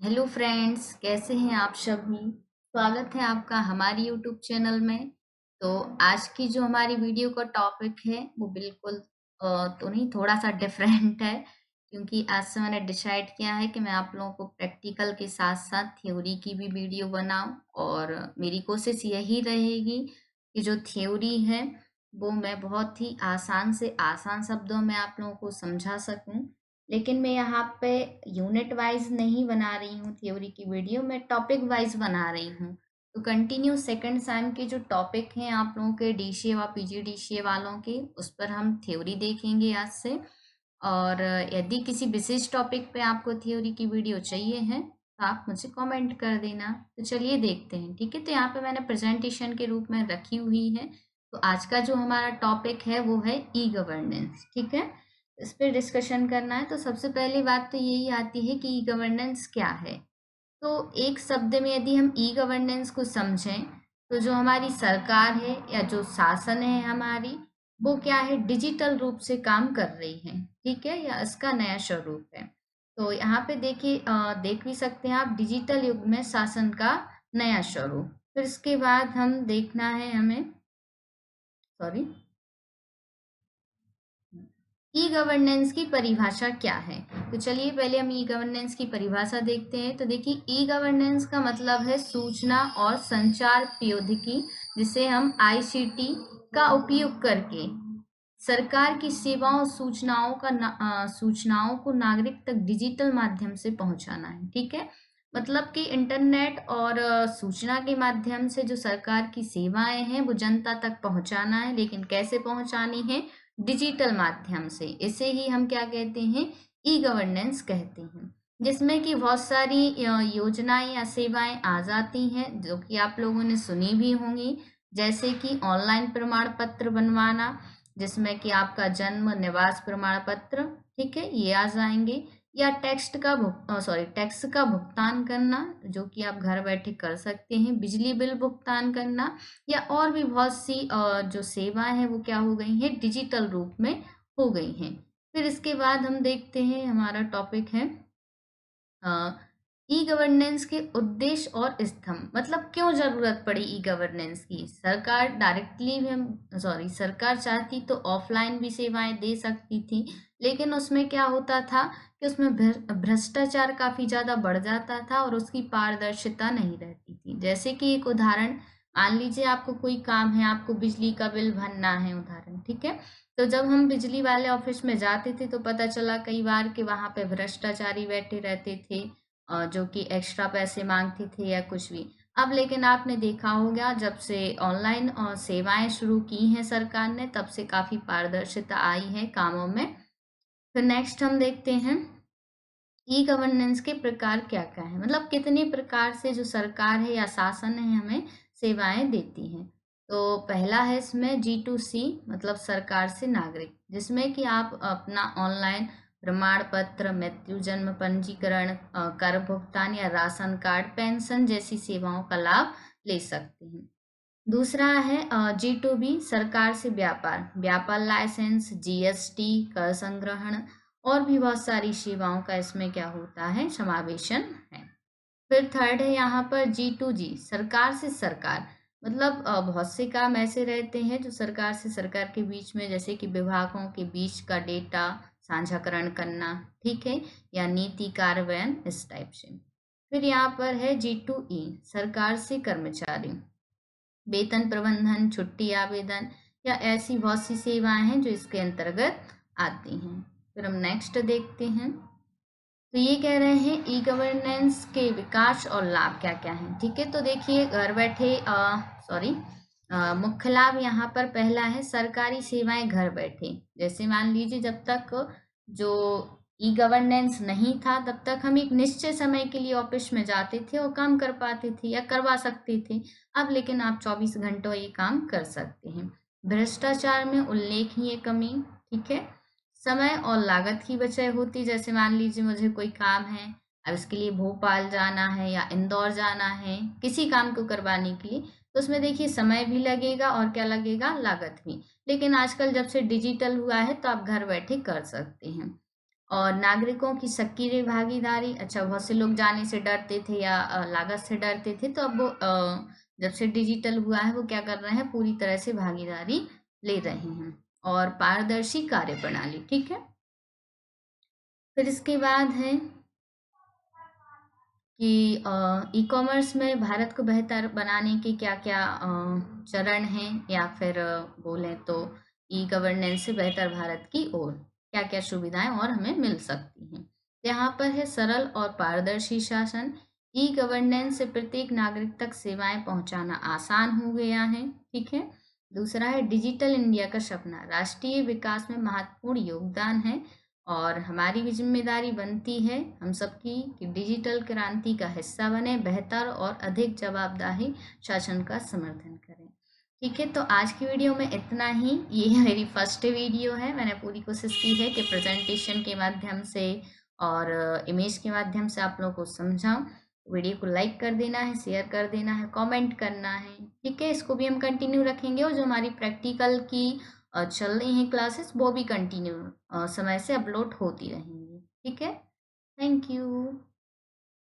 Hello friends, कैसे हैं आप सभी। स्वागत है आपका हमारी यूट्यूब चैनल में। तो आज की जो हमारी वीडियो का टॉपिक है वो बिल्कुल तो नहीं, थोड़ा सा डिफरेंट है। क्योंकि आज से मैंने डिसाइड किया है कि मैं आप लोगों को प्रैक्टिकल के साथ साथ थ्योरी की भी वीडियो बनाऊं। और मेरी कोशिश यही रहेगी कि जो थ्योरी है वो मैं बहुत ही आसान से आसान शब्दों में आप लोगों को समझा सकूं। लेकिन मैं यहाँ पे यूनिट वाइज नहीं बना रही हूँ थ्योरी की वीडियो, मैं टॉपिक वाइज बना रही हूँ। तो कंटिन्यू सेकंड सेम के जो टॉपिक हैं आप लोगों के डीसीए व पीजीडीसीए वालों के, उस पर हम थ्योरी देखेंगे आज से। और यदि किसी विशेष टॉपिक पे आपको थ्योरी की वीडियो चाहिए है तो आप मुझे कमेंट कर देना। तो चलिए देखते हैं, ठीक है। तो यहाँ पे मैंने प्रेजेंटेशन के रूप में रखी हुई है। तो आज का जो हमारा टॉपिक है वो है ई गवर्नेंस, ठीक है। इस पर डिस्कशन करना है। तो सबसे पहली बात तो यही आती है कि ई गवर्नेंस क्या है। तो एक शब्द में यदि हम ई गवर्नेंस को समझें तो जो हमारी सरकार है या जो शासन है हमारी, वो क्या है, डिजिटल रूप से काम कर रही है, ठीक है, या इसका नया स्वरूप है। तो यहाँ पे देखिए, देख भी सकते हैं आप, डिजिटल युग में शासन का नया स्वरूप। फिर इसके बाद हम देखना है हमें, सॉरी, ई गवर्नेंस की परिभाषा क्या है। तो चलिए पहले हम ई गवर्नेंस की परिभाषा देखते हैं। तो देखिए, ई गवर्नेंस का मतलब है सूचना और संचार प्रौद्योगिकी, जिसे हम आईसीटी का उपयोग करके सरकार की सेवाओं सूचनाओं सूचनाओं को नागरिक तक डिजिटल माध्यम से पहुंचाना है, ठीक है। मतलब कि इंटरनेट और सूचना के माध्यम से जो सरकार की सेवाएं हैं वो जनता तक पहुंचाना है। लेकिन कैसे पहुंचानी है? डिजिटल माध्यम से। इसे ही हम क्या कहते हैं? ई गवर्नेंस कहते हैं। जिसमें कि बहुत सारी योजनाएं या सेवाएं आ जाती हैं जो कि आप लोगों ने सुनी भी होंगी। जैसे कि ऑनलाइन प्रमाण पत्र बनवाना, जिसमें कि आपका जन्म निवास प्रमाण पत्र, ठीक है, ये आ जाएंगे। या टैक्स का भुगतान करना, जो कि आप घर बैठे कर सकते हैं। बिजली बिल भुगतान करना, या और भी बहुत सी जो सेवाएं हैं वो क्या हो गई हैं, डिजिटल रूप में हो गई हैं। फिर इसके बाद हम देखते हैं, हमारा टॉपिक है ई गवर्नेंस के उद्देश्य और स्तंभ। मतलब क्यों जरूरत पड़ी ई गवर्नेंस की। सरकार डायरेक्टली भी हम सॉरी सरकार चाहती तो ऑफलाइन भी सेवाएं दे सकती थी। लेकिन उसमें क्या होता था कि उसमें भ्रष्टाचार काफी ज्यादा बढ़ जाता था और उसकी पारदर्शिता नहीं रहती थी। जैसे कि एक उदाहरण मान लीजिए, आपको कोई काम है, आपको बिजली का बिल भरना है, उदाहरण, ठीक है। तो जब हम बिजली वाले ऑफिस में जाते थे तो पता चला कई बार कि वहां पे भ्रष्टाचारी बैठे रहते थे, जो कि एक्स्ट्रा पैसे मांगते थे या कुछ भी। अब लेकिन आपने देखा होगा, जब से ऑनलाइन सेवाएं शुरू की हैं सरकार ने, तब से काफी पारदर्शिता आई है कामों में। फिर नेक्स्ट हम देखते हैं ई गवर्नेंस के प्रकार क्या क्या है। मतलब कितने प्रकार से जो सरकार है या शासन है हमें सेवाएं देती है। तो पहला है इसमें G2C, मतलब सरकार से नागरिक, जिसमें कि आप अपना ऑनलाइन प्रमाण पत्र, मृत्यु जन्म पंजीकरण, कर भुगतान या राशन कार्ड, पेंशन जैसी सेवाओं का लाभ ले सकते हैं। दूसरा है G2B, सरकार से व्यापार, व्यापार लाइसेंस, जीएसटी, कर संग्रहण और भी बहुत सारी सेवाओं का इसमें क्या होता है, समावेशन है। फिर थर्ड है यहाँ पर G2G, सरकार से सरकार। मतलब बहुत से काम ऐसे रहते हैं जो सरकार से सरकार के बीच में, जैसे कि विभागों के बीच का डेटा साझाकरण करना, ठीक है, या नीति कार्यान्वयन, इस टाइप से। फिर यहाँ पर है G2E, सरकार से कर्मचारी, वेतन प्रबंधन, छुट्टी आवेदन या ऐसी बहुत सी सेवाएं हैं जो इसके अंतर्गत आती हैं। फिर हम नेक्स्ट देखते हैं। तो ये कह रहे हैं ई गवर्नेंस के विकास और लाभ क्या क्या हैं, ठीक है। तो देखिए, घर बैठे मुख्य लाभ यहाँ पर पहला है सरकारी सेवाएं घर बैठे। जैसे मान लीजिए, जब तक जो ई गवर्नेंस नहीं था तब तक हम एक निश्चित समय के लिए ऑफिस में जाते थे और काम कर पाते थे या करवा सकते थे। अब लेकिन आप 24 घंटों ये काम कर सकते हैं। भ्रष्टाचार में उल्लेखनीय कमी, ठीक है। समय और लागत की बचत होती। जैसे मान लीजिए मुझे कोई काम है, अब इसके लिए भोपाल जाना है या इंदौर जाना है किसी काम को करवाने के लिए, तो उसमें देखिए समय भी लगेगा और क्या लगेगा, लागत भी। लेकिन आजकल जब से डिजिटल हुआ है तो आप घर बैठे कर सकते हैं। और नागरिकों की सक्रिय भागीदारी, अच्छा बहुत से लोग जाने से डरते थे या लागत से डरते थे, तो अब वो जब से डिजिटल हुआ है वो क्या कर रहे हैं, पूरी तरह से भागीदारी ले रहे हैं। और पारदर्शी कार्यप्रणाली, ठीक है। फिर इसके बाद है कि ई कॉमर्स में भारत को बेहतर बनाने के क्या क्या चरण हैं, या फिर बोलें तो ई गवर्नेंस से बेहतर भारत की ओर क्या क्या सुविधाएं और हमें मिल सकती हैं। यहाँ पर है सरल और पारदर्शी शासन। ई गवर्नेंस से प्रत्येक नागरिक तक सेवाएं पहुंचाना आसान हो गया है, ठीक है। दूसरा है डिजिटल इंडिया का सपना, राष्ट्रीय विकास में महत्वपूर्ण योगदान है और हमारी भी जिम्मेदारी बनती है हम सबकी कि डिजिटल क्रांति का हिस्सा बने, बेहतर और अधिक जवाबदेही शासन का समर्थन करें। ठीक है, तो आज की वीडियो में इतना ही। ये मेरी फर्स्ट वीडियो है, मैंने पूरी कोशिश की है कि प्रेजेंटेशन के माध्यम से और इमेज के माध्यम से आप लोगों को समझाऊं। वीडियो को लाइक कर देना है, शेयर कर देना है, कमेंट करना है, ठीक है। इसको भी हम कंटिन्यू रखेंगे और जो हमारी प्रैक्टिकल की चल रही हैं क्लासेस वो भी कंटिन्यू समय से अपलोड होती रहेंगी, ठीक है। Thank you.